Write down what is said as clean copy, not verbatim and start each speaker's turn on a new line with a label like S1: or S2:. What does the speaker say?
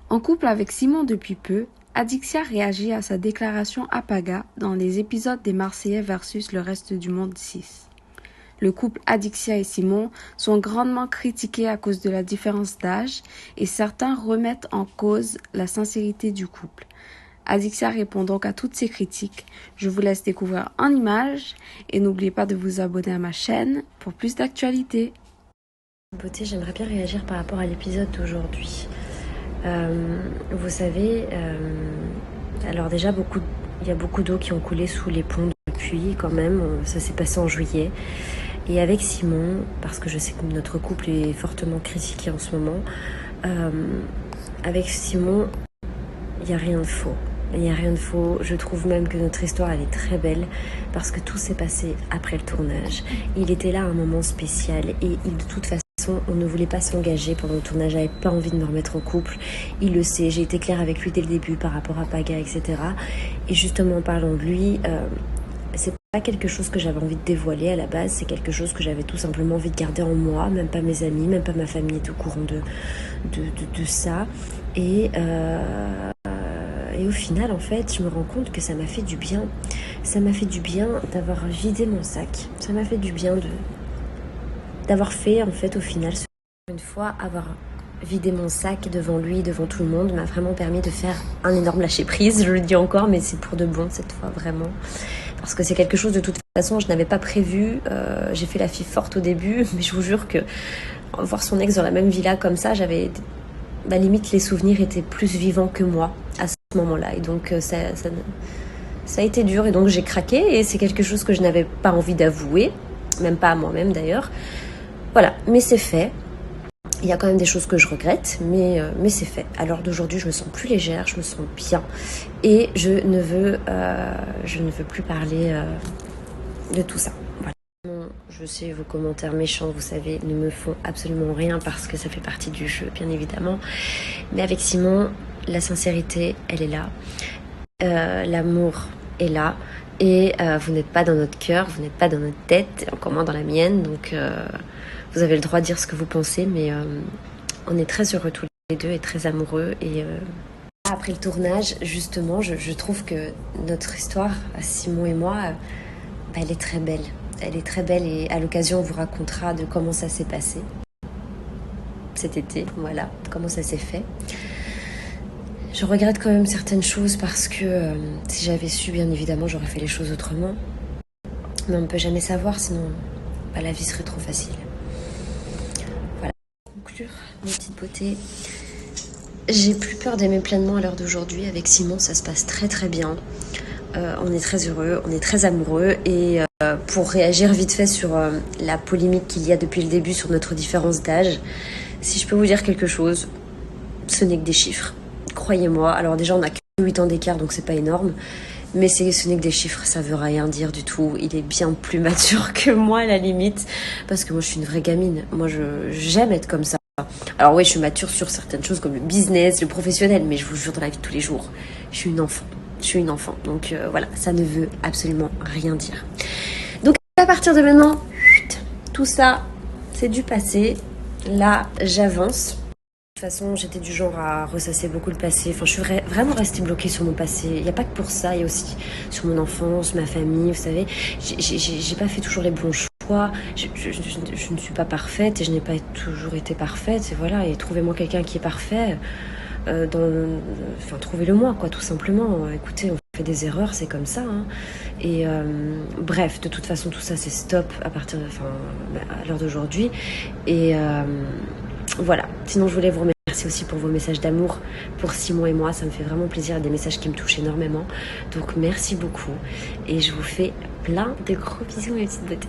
S1: En couple avec Simon depuis peu, Adixia réagit à sa déclaration à Paga dans les épisodes des Marseillais versus le reste du monde 6. Le couple Adixia et Simon sont grandement critiqués à cause de la différence d'âge et certains remettent en cause la sincérité du couple. Adixia répond donc à toutes ces critiques. Je vous laisse découvrir en images et n'oubliez pas de vous abonner à ma chaîne pour plus d'actualités.
S2: Beauté, j'aimerais bien réagir par rapport à l'épisode d'aujourd'hui. Vous savez, alors déjà il y a beaucoup d'eau qui ont coulé sous les ponts depuis quand même, ça s'est passé en juillet. Et avec Simon, parce que je sais que notre couple est fortement critiqué en ce moment, avec Simon, il n'y a rien de faux. Il n'y a rien de faux. Je trouve même que notre histoire, elle est très belle parce que tout s'est passé après le tournage. Il était là à un moment spécial et de toute façon, on ne voulait pas s'engager pendant le tournage. J'avais pas envie de me remettre en couple. Il le sait. J'ai été claire avec lui dès le début par rapport à Paga, etc. Et justement, en parlant de lui, c'est pas quelque chose que j'avais envie de dévoiler à la base. C'est quelque chose que j'avais tout simplement envie de garder en moi. Même pas mes amis, même pas ma famille est au courant de ça. Et au final, en fait, je me rends compte que ça m'a fait du bien. Ça m'a fait du bien d'avoir vidé mon sac. Ça m'a fait du bien d'avoir fait, en fait, au final, une fois, avoir vidé mon sac devant lui, devant tout le monde, m'a vraiment permis de faire un énorme lâcher-prise. Je le dis encore, mais c'est pour de bon cette fois, vraiment. Parce que c'est quelque chose, de toute façon, je n'avais pas prévu. J'ai fait la fille forte au début, mais je vous jure que voir son ex dans la même villa comme ça, limite, les souvenirs étaient plus vivants que moi à ce moment-là. Et donc, ça a été dur. Et donc, j'ai craqué. Et c'est quelque chose que je n'avais pas envie d'avouer. Même pas à moi-même, d'ailleurs. Voilà. Mais c'est fait. Il y a quand même des choses que je regrette. Mais c'est fait. À l'heure d'aujourd'hui, je me sens plus légère. Je me sens bien. Et je ne veux plus parler de tout ça. Voilà. Je sais, vos commentaires méchants, vous savez, ne me font absolument rien parce que ça fait partie du jeu, bien évidemment. Mais avec Simon, la sincérité, elle est là. L'amour est là. Et vous n'êtes pas dans notre cœur, vous n'êtes pas dans notre tête, encore moins dans la mienne. Donc, vous avez le droit de dire ce que vous pensez, mais on est très heureux tous les deux et très amoureux. Et après le tournage, justement, je trouve que notre histoire, Simon et moi, elle est très belle. Elle est très belle et à l'occasion, on vous racontera de comment ça s'est passé cet été, voilà, comment ça s'est fait. Je regrette quand même certaines choses parce que si j'avais su, bien évidemment, j'aurais fait les choses autrement. Mais on ne peut jamais savoir, sinon la vie serait trop facile. Voilà. Pour conclure, mes petites beautés, j'ai plus peur d'aimer pleinement à l'heure d'aujourd'hui. Avec Simon, ça se passe très très bien. On est très heureux, on est très amoureux et pour réagir vite fait sur la polémique qu'il y a depuis le début sur notre différence d'âge, si je peux vous dire quelque chose, ce n'est que des chiffres. Croyez-moi, alors déjà on n'a que 8 ans d'écart donc c'est pas énorme, mais ce n'est que des chiffres, ça veut rien dire du tout. Il est bien plus mature que moi à la limite, parce que moi je suis une vraie gamine, moi j'aime être comme ça. Alors oui, je suis mature sur certaines choses comme le business, le professionnel, mais je vous jure dans la vie de tous les jours, je suis une enfant. Donc voilà, ça ne veut absolument rien dire. Donc à partir de maintenant, tout ça, c'est du passé. Là, j'avance. De toute façon, j'étais du genre à ressasser beaucoup le passé. Enfin, je suis vraiment restée bloquée sur mon passé. Il n'y a pas que pour ça, il y a aussi sur mon enfance, ma famille, vous savez. J'ai pas fait toujours les bons choix. Je ne suis pas parfaite et je n'ai pas toujours été parfaite. Et voilà, et trouvez-moi quelqu'un qui est parfait. Trouvez-le moi, quoi, tout simplement. Écoutez, on fait des erreurs, c'est comme ça. Hein. Et bref, de toute façon, tout ça, c'est stop à l'heure d'aujourd'hui. Et voilà. Sinon, je voulais vous remercier aussi pour vos messages d'amour pour Simon et moi. Ça me fait vraiment plaisir, des messages qui me touchent énormément. Donc, merci beaucoup. Et je vous fais plein de gros bisous, mes petites beautés.